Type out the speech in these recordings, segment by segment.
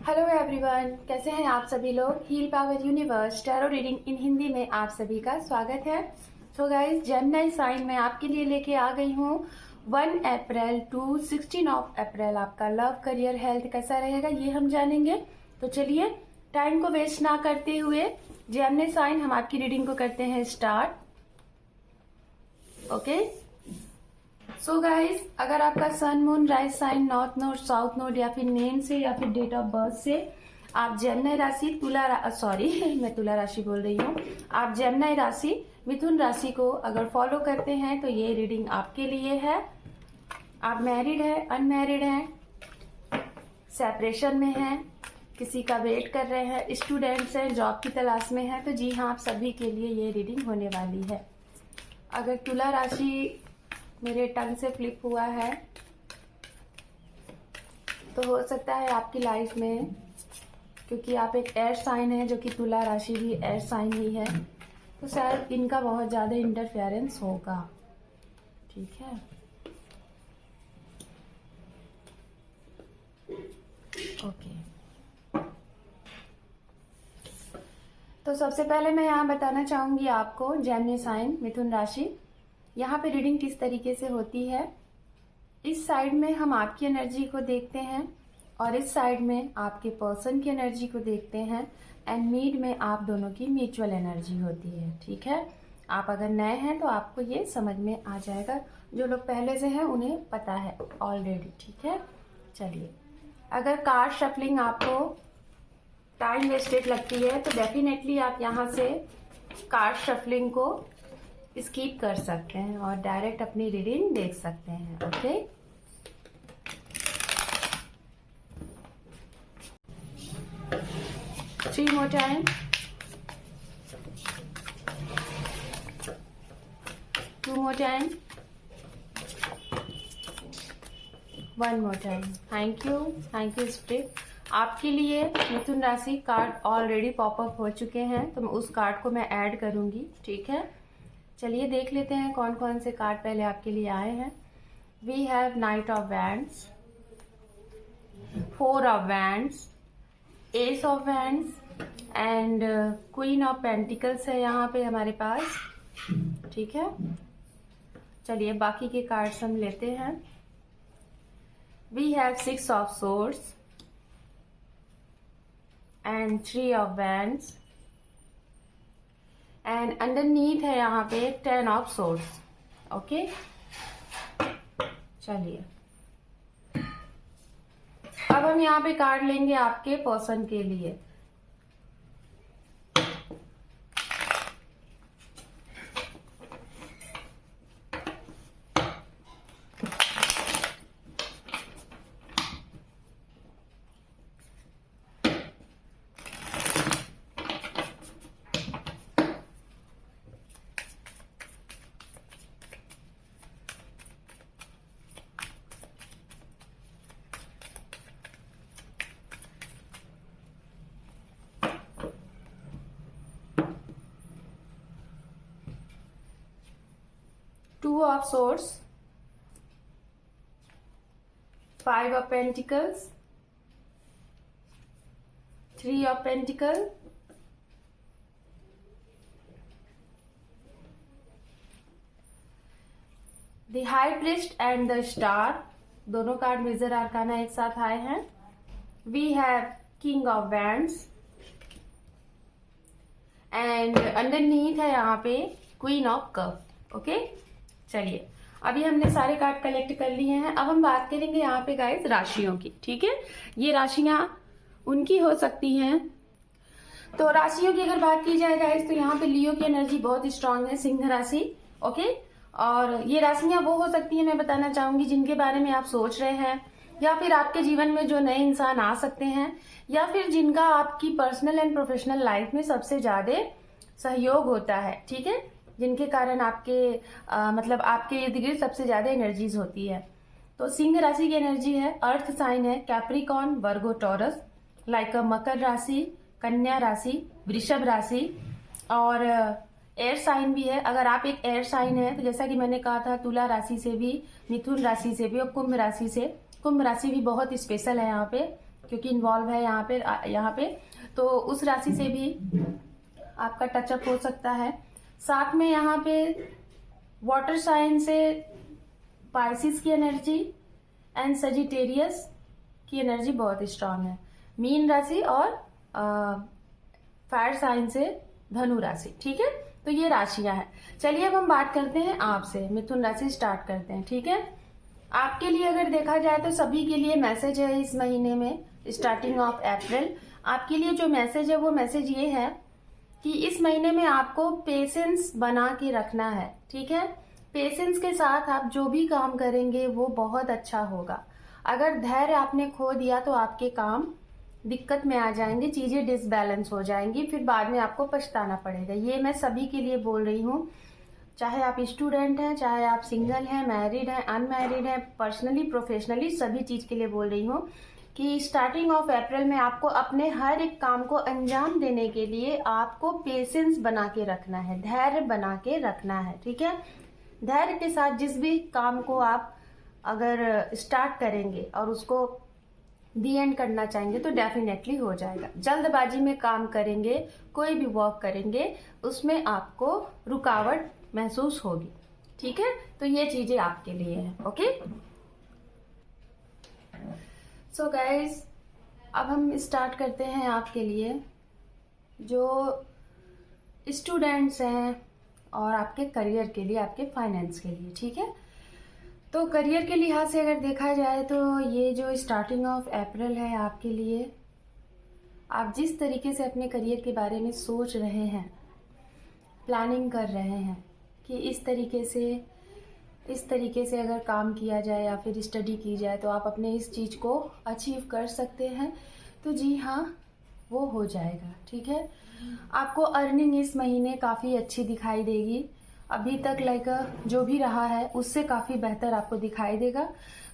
Hello everyone, कैसे हैं आप सभी लोग। Heal power universe tarot reading in Hindi में आप सभी का स्वागत है। सो गाइस, जेमिनी साइन में आपके लिए लेके आ गई हूँ 1 अप्रैल टू 16 अप्रैल आपका लव, करियर, हेल्थ कैसा रहेगा ये हम जानेंगे। तो चलिए टाइम को वेस्ट ना करते हुए जेमिनी साइन हम आपकी रीडिंग को करते हैं स्टार्ट। ओके सो गाइस, अगर आपका sun, moon, rise sign, north node, south node या फिर नेम से या फिर डेट ऑफ बर्थ से आप जेमिनी राशि मैं तुला राशि बोल रही हूँ। आप जेमिनी राशि, मिथुन राशि को अगर फॉलो करते हैं तो ये रीडिंग आपके लिए है। आप मैरिड है, अनमैरिड हैं, सेपरेशन में हैं, किसी का वेट कर रहे हैं, स्टूडेंट्स हैं, जॉब की तलाश में हैं, तो जी हाँ, आप सभी के लिए ये रीडिंग होने वाली है। अगर तुला राशि मेरे टंग से फ्लिप हुआ है तो हो सकता है आपकी लाइफ में, क्योंकि आप एक एयर साइन है जो कि तुला राशि भी एयर साइन ही है, तो शायद इनका बहुत ज़्यादा इंटरफेरेंस होगा। ठीक है, ओके। तो सबसे पहले मैं यहाँ बताना चाहूंगी आपको जेमिनी साइन, मिथुन राशि, यहाँ पे रीडिंग किस तरीके से होती है। इस साइड में हम आपकी एनर्जी को देखते हैं और इस साइड में आपके पर्सन की एनर्जी को देखते हैं एंड मीड में आप दोनों की म्यूचुअल एनर्जी होती है। ठीक है, आप अगर नए हैं तो आपको ये समझ में आ जाएगा, जो लोग पहले से हैं उन्हें पता है ऑलरेडी। ठीक है, चलिए, अगर कार्ड शफलिंग आपको टाइम वेस्टेड लगती है तो डेफिनेटली आप यहाँ से कार्ड शफलिंग को स्किप कर सकते हैं और डायरेक्ट अपनी रीडिंग देख सकते हैं। Okay, three more time, two more time, one more time. Thank you spirit. आपके लिए मिथुन राशि कार्ड ऑलरेडी पॉपअप हो चुके हैं, तो मैं उस कार्ड को मैं ऐड करूंगी। ठीक है, चलिए देख लेते हैं कौन कौन से कार्ड पहले आपके लिए आए हैं। We have knight of wands, 4 of wands, ace of wands and queen of pentacles है यहाँ पे हमारे पास। ठीक है, चलिए बाकी के कार्ड्स हम लेते हैं। We have 6 of swords and 3 of wands and underneath है यहाँ पे 10 ऑफ सोर्ड्स। ओके, चलिए अब हम यहाँ पे कार्ड लेंगे आपके पर्सन के लिए। Two of Swords, 5 of Pentacles, 3 of Pentacles, The High Priest and the Star, दोनों कार्ड मेजर आर्काना एक साथ आए हैं। We have King of Wands and underneath है यहाँ पे Queen of Cup। ओके, चलिए अभी हमने सारे कार्ड कलेक्ट कर लिए हैं। अब हम बात करेंगे यहाँ पे गाइस राशियों की। ठीक है, ये राशियां उनकी हो सकती हैं। तो राशियों की अगर बात की जाए गाइस तो यहाँ पे लियो की एनर्जी बहुत स्ट्रांग है, सिंह राशि। ओके, और ये राशियां वो हो सकती हैं, मैं बताना चाहूंगी, जिनके बारे में आप सोच रहे हैं या फिर आपके जीवन में जो नए इंसान आ सकते हैं या फिर जिनका आपकी पर्सनल एंड प्रोफेशनल लाइफ में सबसे ज्यादा सहयोग होता है। ठीक है, जिनके कारण आपके मतलब आपके इर्द गिर्द सबसे ज्यादा एनर्जीज होती है। तो सिंह राशि की एनर्जी है, अर्थ साइन है, कैप्रिकॉर्न, वर्गो, टॉरस, लाइक मकर राशि, कन्या राशि, वृषभ राशि और एयर साइन भी है। अगर आप एक एयर साइन है तो जैसा कि मैंने कहा था, तुला राशि से भी, मिथुन राशि से भी और कुंभ राशि से, कुंभ राशि भी बहुत स्पेशल है यहाँ पे। क्योंकि इन्वॉल्व है यहाँ पे तो उस राशि से भी आपका टचअप हो सकता है। साथ में यहाँ पे वाटर साइन से पाइसिस की एनर्जी एंड सजिटेरियस की एनर्जी बहुत स्ट्रांग है। मीन राशि और फायर साइन से धनु राशि, ठीक है। तो ये राशियां हैं। चलिए अब हम बात करते हैं आपसे, मिथुन राशि स्टार्ट करते हैं, ठीक है। आपके लिए अगर देखा जाए तो सभी के लिए मैसेज है इस महीने में, स्टार्टिंग ऑफ अप्रैल। आपके लिए जो मैसेज है वो मैसेज ये है कि इस महीने में आपको पेशेंस बना के रखना है, ठीक है। पेशेंस के साथ आप जो भी काम करेंगे वो बहुत अच्छा होगा। अगर धैर्य आपने खो दिया तो आपके काम दिक्कत में आ जाएंगे, चीजें डिसबैलेंस हो जाएंगी, फिर बाद में आपको पछताना पड़ेगा। ये मैं सभी के लिए बोल रही हूँ, चाहे आप स्टूडेंट हैं, चाहे आप सिंगल हैं, मैरिड हैं, अनमैरिड हैं, पर्सनली प्रोफेशनली, सभी चीज के लिए बोल रही हूँ कि स्टार्टिंग ऑफ अप्रैल में आपको अपने हर एक काम को अंजाम देने के लिए आपको पेशेंस बना के रखना है, धैर्य बना के रखना है, ठीक है। धैर्य के साथ जिस भी काम को आप अगर स्टार्ट करेंगे और उसको दी एंड करना चाहेंगे तो डेफिनेटली हो जाएगा। जल्दबाजी में काम करेंगे, कोई भी वर्क करेंगे, उसमें आपको रुकावट महसूस होगी, ठीक है। तो ये चीजें आपके लिए है, ओके। सो गाइज, अब हम स्टार्ट करते हैं आपके लिए जो स्टूडेंट्स हैं और आपके करियर के लिए, आपके फाइनेंस के लिए, ठीक है। तो करियर के लिहाज से अगर देखा जाए तो ये जो स्टार्टिंग ऑफ अप्रैल है आपके लिए, आप जिस तरीके से अपने करियर के बारे में सोच रहे हैं, प्लानिंग कर रहे हैं कि इस तरीके से अगर काम किया जाए या फिर स्टडी की जाए तो आप अपने इस चीज़ को अचीव कर सकते हैं, तो जी हाँ, वो हो जाएगा, ठीक है। आपको अर्निंग इस महीने काफ़ी अच्छी दिखाई देगी। अभी तक जो भी रहा है उससे काफ़ी बेहतर आपको दिखाई देगा,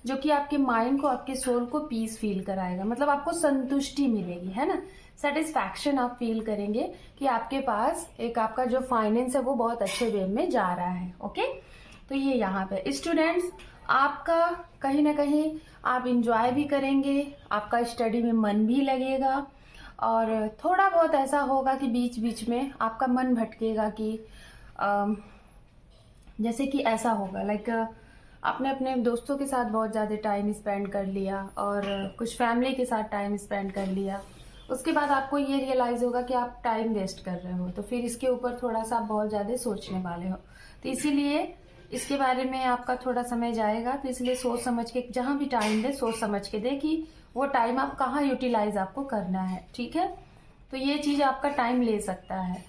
जो कि आपके माइंड को, आपके सोल को पीस फील कराएगा। मतलब आपको संतुष्टि मिलेगी, है ना, सेटिस्फैक्शन आप फील करेंगे कि आपके पास एक आपका जो फाइनेंस है वो बहुत अच्छे वे में जा रहा है, ओके। तो ये यहाँ पे स्टूडेंट्स, आपका कहीं ना कहीं आप इंजॉय भी करेंगे, आपका स्टडी में मन भी लगेगा, और थोड़ा बहुत ऐसा होगा कि बीच बीच में आपका मन भटकेगा कि जैसे कि ऐसा होगा आपने अपने दोस्तों के साथ बहुत ज़्यादा टाइम स्पेंड कर लिया और कुछ फैमिली के साथ टाइम स्पेंड कर लिया, उसके बाद आपको ये रियलाइज़ होगा कि आप टाइम वेस्ट कर रहे हो, तो फिर इसके ऊपर थोड़ा सा आप बहुत ज़्यादा सोचने वाले हो। तो इसीलिए इसके बारे में आपका थोड़ा समय जाएगा, तो इसलिए सोच समझ के जहाँ भी टाइम दे, सोच समझ के दे कि वो टाइम आप कहाँ यूटिलाइज आपको करना है, ठीक है। तो ये चीज़ आपका टाइम ले सकता है।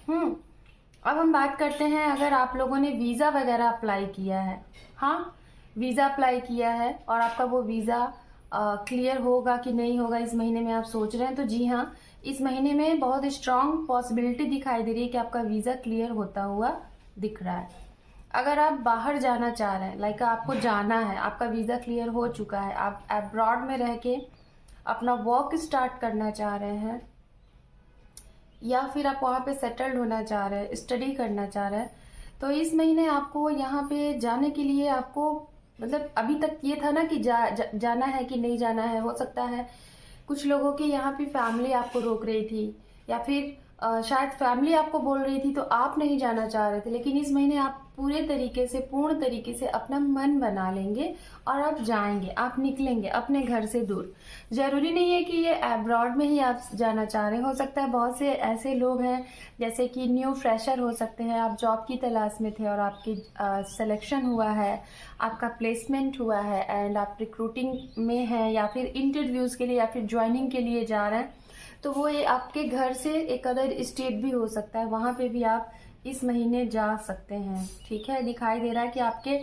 अब हम बात करते हैं, अगर आप लोगों ने वीज़ा वगैरह अप्लाई किया है, हाँ, वीज़ा अप्लाई किया है और आपका वो वीज़ा क्लियर होगा कि नहीं होगा इस महीने में आप सोच रहे हैं, तो जी हाँ, इस महीने में बहुत स्ट्रांग पॉसिबिलिटी दिखाई दे रही है कि आपका वीज़ा क्लियर होता हुआ दिख रहा है। अगर आप बाहर जाना चाह रहे हैं, आपको जाना है, आपका वीज़ा क्लियर हो चुका है, आप अब्रॉड में रह के अपना वर्क स्टार्ट करना चाह रहे हैं, या फिर आप वहाँ पे सेटल्ड होना चाह रहे हैं, स्टडी करना चाह रहे हैं, तो इस महीने आपको यहाँ पे जाने के लिए आपको, मतलब अभी तक ये था ना कि जाना है कि नहीं जाना है, हो सकता है कुछ लोगों की यहाँ पे फैमिली आपको रोक रही थी, या फिर शायद फैमिली आपको बोल रही थी तो आप नहीं जाना चाह रहे थे, लेकिन इस महीने आप पूर्ण तरीके से अपना मन बना लेंगे और आप जाएंगे, आप निकलेंगे अपने घर से दूर। जरूरी नहीं है कि ये अब्रॉड में ही आप जाना चाह रहे हो सकता है बहुत से ऐसे लोग हैं जैसे कि न्यू फ्रेशर हो सकते हैं, आप जॉब की तलाश में थे और आपकी सिलेक्शन हुआ है, आपका प्लेसमेंट हुआ है एंड आप रिक्रूटिंग में हैं, या फिर इंटरव्यूज के लिए या फिर ज्वाइनिंग के लिए जा रहे हैं, तो वो ये आपके घर से एक अदर स्टेट भी हो सकता है, वहां पे भी आप इस महीने जा सकते हैं, ठीक है। दिखाई दे रहा है कि आपके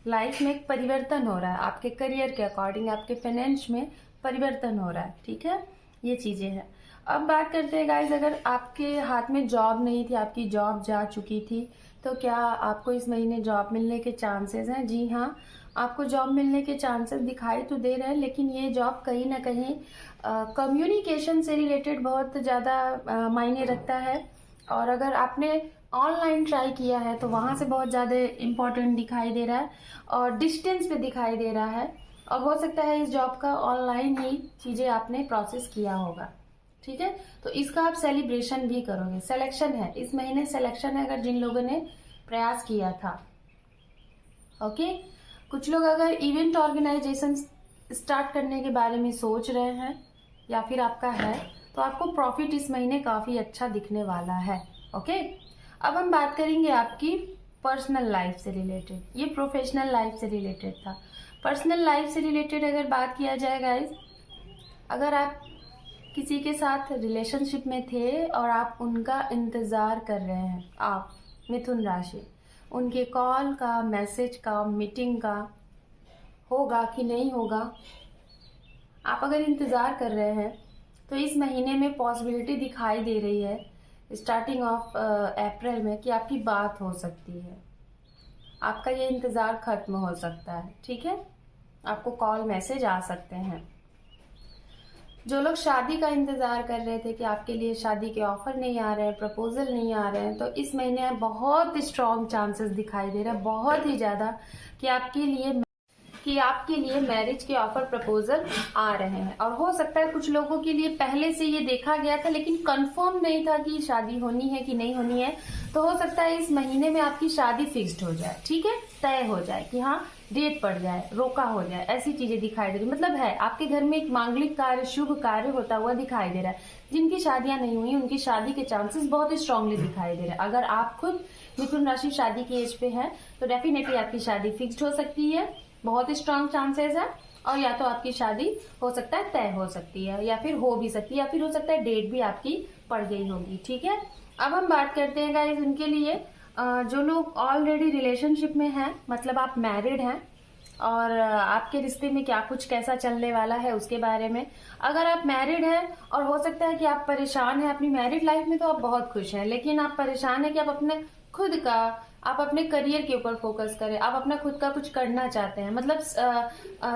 लाइफ में एक परिवर्तन हो रहा है, आपके करियर के अकॉर्डिंग, आपके फाइनेंस में परिवर्तन हो रहा है, ठीक है। ये चीजें हैं। अब बात करते हैं गाइस, अगर आपके हाथ में जॉब नहीं थी, आपकी जॉब जा चुकी थी, तो क्या आपको इस महीने जॉब मिलने के चांसेस हैं? जी हाँ, आपको जॉब मिलने के चांसेस दिखाई तो दे रहे हैं, लेकिन ये जॉब कहीं ना कहीं कम्युनिकेशन से रिलेटेड बहुत ज़्यादा मायने रखता है, और अगर आपने ऑनलाइन ट्राई किया है तो वहाँ से बहुत ज़्यादा इम्पोर्टेंट दिखाई दे रहा है और डिस्टेंस पे दिखाई दे रहा है, और हो सकता है इस जॉब का ऑनलाइन ही चीजें आपने प्रोसेस किया होगा, ठीक है। तो इसका आप सेलिब्रेशन भी करोगे। सिलेक्शन है इस महीने, सिलेक्शन है अगर जिन लोगों ने प्रयास किया था, ओके। कुछ लोग अगर इवेंट ऑर्गेनाइजेशन स्टार्ट करने के बारे में सोच रहे हैं या फिर आपका है, तो आपको प्रॉफिट इस महीने काफी अच्छा दिखने वाला है, ओके। अब हम बात करेंगे आपकी पर्सनल लाइफ से रिलेटेड, ये प्रोफेशनल लाइफ से रिलेटेड था। पर्सनल लाइफ से रिलेटेड अगर बात किया जाए गाइज, अगर आप किसी के साथ रिलेशनशिप में थे और आप उनका इंतजार कर रहे हैं, आप मिथुन राशि, उनके कॉल का, मैसेज का, मीटिंग का होगा कि नहीं होगा, आप अगर इंतजार कर रहे हैं तो इस महीने में पॉसिबिलिटी दिखाई दे रही है स्टार्टिंग ऑफ अप्रैल में कि आपकी बात हो सकती है, आपका ये इंतजार खत्म हो सकता है, ठीक है। आपको कॉल मैसेज आ सकते हैं। जो लोग शादी का इंतजार कर रहे थे कि आपके लिए शादी के ऑफर नहीं आ रहे हैं, प्रपोजल नहीं आ रहे हैं, तो इस महीने बहुत स्ट्रॉन्ग चांसेस दिखाई दे रहा है, बहुत ही ज्यादा, कि आपके लिए मैरिज के ऑफर प्रपोजल आ रहे हैं। और हो सकता है कुछ लोगों के लिए पहले से ये देखा गया था लेकिन कंफर्म नहीं था कि शादी होनी है कि नहीं होनी है, तो हो सकता है इस महीने में आपकी शादी फिक्स्ड हो जाए, ठीक है, तय हो जाए कि हाँ डेट पड़ जाए, रोका हो जाए, ऐसी चीजें दिखाई दे रही। मतलब है आपके घर में एक मांगलिक कार्य, शुभ कार्य होता हुआ दिखाई दे रहा है। जिनकी शादियां नहीं हुई उनकी शादी के चांसेस बहुत स्ट्रांगली दिखाई दे रहे हैं। अगर आप खुद मिथुन राशि शादी की एज पे हैं तो डेफिनेटली आपकी शादी फिक्स्ड हो सकती है, बहुत स्ट्रांग चांसेस है। और या तो आपकी शादी हो सकता है तय हो सकती है, या फिर हो भी सकती है, या फिर हो सकता है डेट भी आपकी पड़ गई होगी, ठीक है। अब हम बात करते हैं गाइस उनके लिए जो लोग ऑलरेडी रिलेशनशिप में हैं, मतलब आप मैरिड हैं और आपके रिश्ते में क्या कुछ कैसा चलने वाला है उसके बारे में। अगर आप मैरिड हैं और हो सकता है कि आप परेशान हैं अपनी मैरिड लाइफ में, तो आप बहुत खुश हैं, लेकिन आप परेशान हैं कि आप अपने खुद का, आप अपने करियर के ऊपर फोकस करें, आप अपना खुद का कुछ करना चाहते हैं, मतलब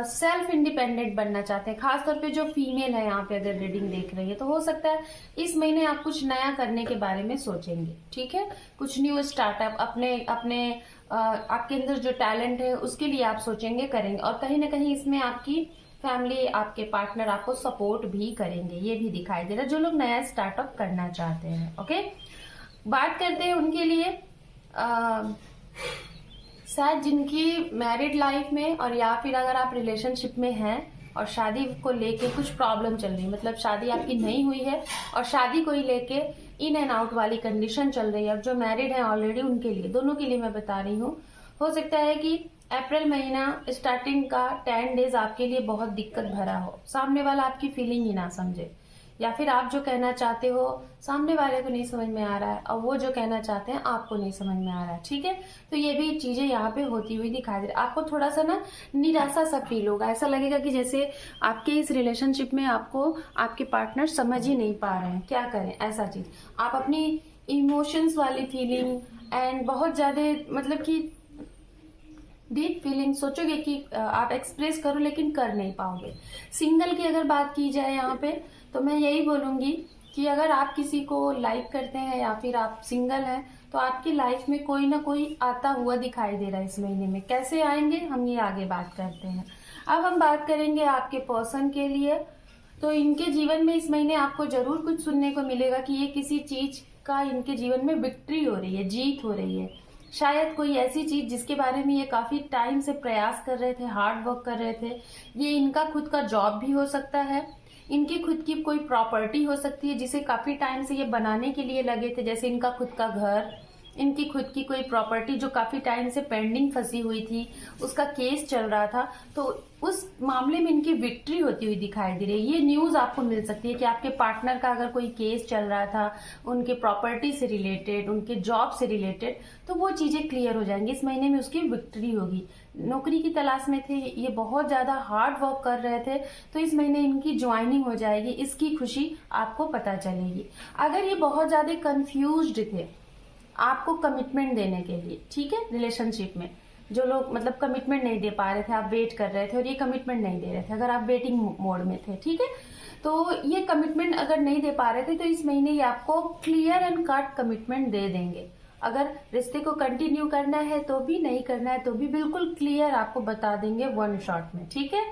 सेल्फ इंडिपेंडेंट बनना चाहते हैं। खासतौर पे जो फीमेल है यहाँ पे अगर रीडिंग देख रही है, तो हो सकता है इस महीने आप कुछ नया करने के बारे में सोचेंगे, ठीक है। कुछ न्यू स्टार्टअप अपने आपके अंदर जो टैलेंट है उसके लिए आप सोचेंगे, करेंगे। और कहीं ना कहीं इसमें आपकी फैमिली, आपके पार्टनर आपको सपोर्ट भी करेंगे, ये भी दिखाई दे रहा है, जो लोग नया स्टार्टअप करना चाहते हैं, ओके। बात करते हैं उनके लिए शायद जिनकी मैरिड लाइफ में, और या फिर अगर आप रिलेशनशिप में हैं और शादी को लेके कुछ प्रॉब्लम चल रही है, मतलब शादी आपकी नहीं हुई है और शादी को ही लेके इन एंड आउट वाली कंडीशन चल रही है। अब जो मैरिड है ऑलरेडी उनके लिए, दोनों के लिए मैं बता रही हूँ, हो सकता है कि अप्रैल महीना स्टार्टिंग का 10 डेज आपके लिए बहुत दिक्कत भरा हो, सामने वाला आपकी फीलिंग ही ना समझे, या फिर आप जो कहना चाहते हो सामने वाले को नहीं समझ में आ रहा है और वो जो कहना चाहते हैं आपको नहीं समझ में आ रहा है, ठीक है। तो ये भी चीजें यहाँ पे होती हुई दिखाई दे रही है। आपको थोड़ा सा ना निराशा सा फील होगा, ऐसा लगेगा कि जैसे आपके इस रिलेशनशिप में आपको आपके पार्टनर समझ ही नहीं पा रहे हैं, क्या करें, ऐसा चीज। आप अपनी इमोशंस वाली फीलिंग एंड बहुत ज्यादा, मतलब कि डीप फीलिंग सोचोगे कि आप एक्सप्रेस करो लेकिन कर नहीं पाओगे। सिंगल की अगर बात की जाए यहाँ पे, तो मैं यही बोलूंगी कि अगर आप किसी को लाइक करते हैं या फिर आप सिंगल हैं, तो आपकी लाइफ में कोई ना कोई आता हुआ दिखाई दे रहा है इस महीने में। कैसे आएंगे हम ये आगे बात करते हैं। अब हम बात करेंगे आपके पर्सन के लिए, तो इनके जीवन में इस महीने आपको जरूर कुछ सुनने को मिलेगा कि ये किसी चीज का इनके जीवन में विक्ट्री हो रही है, जीत हो रही है। शायद कोई ऐसी चीज जिसके बारे में ये काफी टाइम से प्रयास कर रहे थे, हार्ड वर्क कर रहे थे। ये इनका खुद का जॉब भी हो सकता है, इनकी खुद की कोई प्रॉपर्टी हो सकती है जिसे काफी टाइम से ये बनाने के लिए लगे थे, जैसे इनका खुद का घर, इनकी खुद की कोई प्रॉपर्टी जो काफी टाइम से पेंडिंग फंसी हुई थी, उसका केस चल रहा था, तो उस मामले में इनकी विक्ट्री होती हुई दिखाई दे रही है। ये न्यूज आपको मिल सकती है कि आपके पार्टनर का अगर कोई केस चल रहा था उनके प्रॉपर्टी से रिलेटेड, उनके जॉब से रिलेटेड, तो वो चीजें क्लियर हो जाएंगी। इस महीने में उसकी विक्ट्री होगी। नौकरी की तलाश में थे, ये बहुत ज्यादा हार्ड वर्क कर रहे थे, तो इस महीने इनकी ज्वाइनिंग हो जाएगी, इसकी खुशी आपको पता चलेगी। अगर ये बहुत ज्यादा कंफ्यूज्ड थे आपको कमिटमेंट देने के लिए, ठीक है, रिलेशनशिप में जो लोग मतलब कमिटमेंट नहीं दे पा रहे थे, आप वेट कर रहे थे और ये कमिटमेंट नहीं दे रहे थे, अगर आप वेटिंग मोड में थे, ठीक है, तो ये कमिटमेंट अगर नहीं दे पा रहे थे तो इस महीने ये आपको क्लियर एंड कट कमिटमेंट दे देंगे। अगर रिश्ते को कंटिन्यू करना है तो भी, नहीं करना है तो भी, बिल्कुल क्लियर आपको बता देंगे वन शॉट में, ठीक है।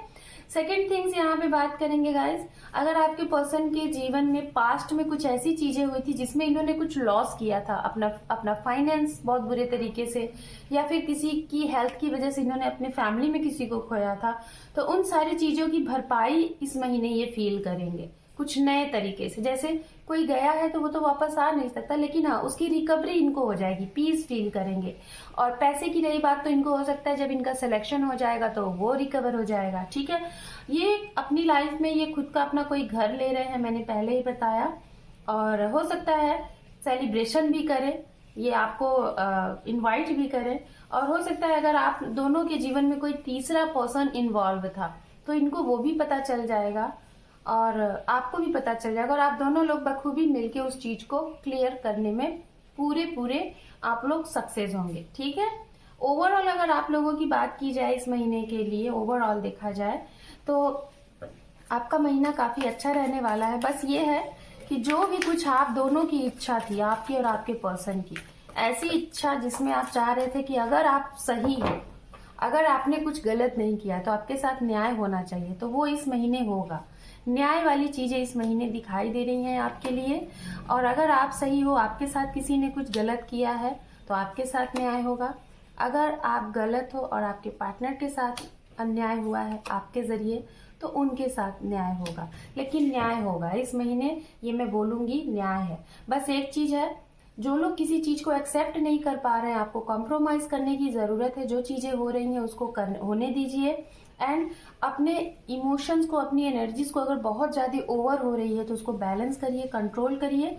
सेकेंड थिंग्स यहाँ पे बात करेंगे गाइज, अगर आपके पर्सन के जीवन में पास्ट में कुछ ऐसी चीजें हुई थी जिसमें इन्होंने कुछ लॉस किया था, अपना फाइनेंस बहुत बुरे तरीके से, या फिर किसी की हेल्थ की वजह से इन्होंने अपने फैमिली में किसी को खोया था, तो उन सारी चीजों की भरपाई इस महीने ये फील करेंगे कुछ नए तरीके से। जैसे कोई गया है तो वो तो वापस आ नहीं सकता, लेकिन हाँ उसकी रिकवरी इनको हो जाएगी, पीस फील करेंगे। और पैसे की रही बात तो इनको हो सकता है जब इनका सिलेक्शन हो जाएगा तो वो रिकवर हो जाएगा, ठीक है। ये अपनी लाइफ में ये खुद का अपना कोई घर ले रहे हैं, मैंने पहले ही बताया, और हो सकता है सेलिब्रेशन भी करें, ये आपको इनवाइट भी करें, और हो सकता है अगर आप दोनों के जीवन में कोई तीसरा पर्सन इन्वॉल्व था तो इनको वो भी पता चल जाएगा और आपको भी पता चल जाएगा, और आप दोनों लोग बखूबी मिलके उस चीज को क्लियर करने में पूरे आप लोग सक्सेस होंगे, ठीक है। ओवरऑल अगर आप लोगों की बात की जाए इस महीने के लिए, ओवरऑल देखा जाए तो आपका महीना काफी अच्छा रहने वाला है। बस ये है कि जो भी कुछ आप दोनों की इच्छा थी, आपकी और आपके पर्सन की, ऐसी इच्छा जिसमें आप चाह रहे थे कि अगर आप सही हो, अगर आपने कुछ गलत नहीं किया तो आपके साथ न्याय होना चाहिए, तो वो इस महीने होगा। न्याय वाली चीजें इस महीने दिखाई दे रही हैं आपके लिए, और अगर आप सही हो, आपके साथ किसी ने कुछ गलत किया है तो आपके साथ न्याय होगा। अगर आप गलत हो और आपके पार्टनर के साथ अन्याय हुआ है आपके जरिए तो उनके साथ न्याय होगा, लेकिन न्याय होगा इस महीने, ये मैं बोलूंगी न्याय है। बस एक चीज है, जो लोग किसी चीज को एक्सेप्ट नहीं कर पा रहे हैं, आपको कॉम्प्रोमाइज करने की जरूरत है। जो चीजें हो रही हैं उसको होने दीजिए, एंड अपने इमोशंस को, अपनी एनर्जीज को अगर बहुत ज्यादा ओवर हो रही है तो उसको बैलेंस करिए, कंट्रोल करिए।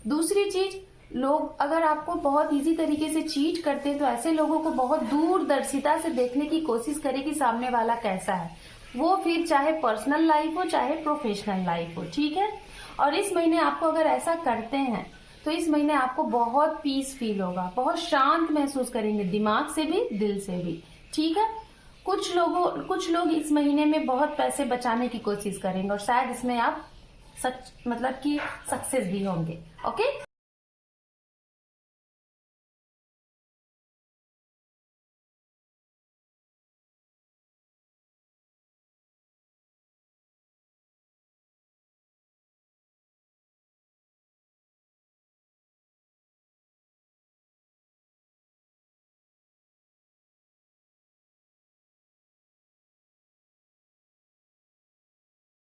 दूसरी चीज, लोग अगर आपको बहुत इजी तरीके से चीट करते हैं तो ऐसे लोगों को बहुत दूरदर्शिता से देखने की कोशिश करें कि सामने वाला कैसा है, वो फिर चाहे पर्सनल लाइफ हो चाहे प्रोफेशनल लाइफ हो, ठीक है। और इस महीने आपको अगर ऐसा करते हैं तो इस महीने आपको बहुत पीस फील होगा, बहुत शांत महसूस करेंगे, दिमाग से भी दिल से भी, ठीक है। कुछ लोग इस महीने में बहुत पैसे बचाने की कोशिश करेंगे और शायद इसमें आप सच मतलब कि सक्सेस भी होंगे, ओके।